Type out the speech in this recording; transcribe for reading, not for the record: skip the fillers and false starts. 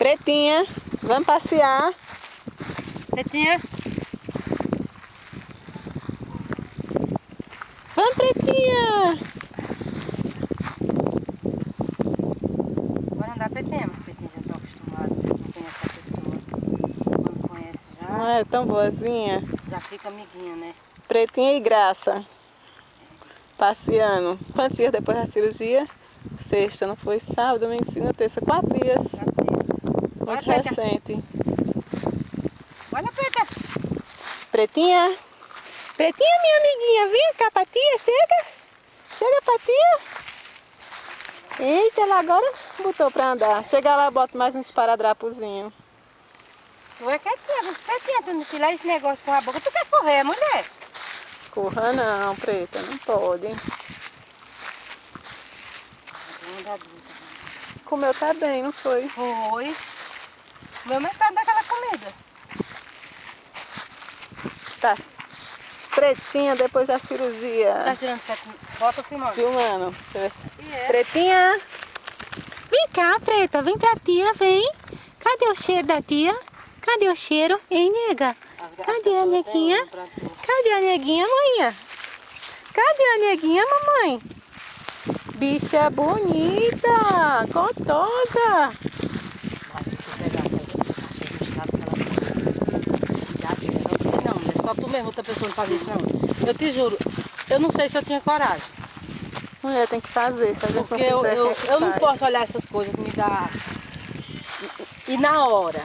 Pretinha, vamos passear. Pretinha. Vamos, Pretinha. Bora andar, Pretinha. Mas Pretinha já está acostumada, já não conhece a pessoa. Quando conhece já, Não é tão boazinha? já fica amiguinha, né? Pretinha e Graça. Passeando. Quantos dias depois da cirurgia? Sexta, não foi? Sábado, domingo, segunda, terça. 4 dias. Muito Olha, Preta. recente. Olha, Preta. Pretinha. Pretinha, minha amiguinha. Vem cá pra tia. Chega. Chega pra tia. Eita, ela agora botou pra andar. Chega lá, bota mais uns esparadrapozinhos. Tu é quietinha, Pretinha. Tu não tirar esse negócio com a boca. Tu quer correr, mulher? Corra não, Preta. Não pode. Comeu tá bem, não foi? Foi. Meu metade daquela comida. Tá. Pretinha depois da cirurgia. Tá tirando foto filmando? Filmando. É. Pretinha. Vem cá, Preta. Vem pra tia, vem. Cadê o cheiro da tia? Cadê o cheiro? Hein, nega? Cadê a neguinha? Cadê a neguinha, manhã? Cadê a neguinha, mamãe? Bicha bonita, gostosa. Não, só tu mesmo, outra pessoa não faz isso não. Eu te juro, eu não sei se eu tinha coragem. Mulher, tem que fazer, se a gente Porque não fizer, eu não posso olhar essas coisas que me dá... E na hora.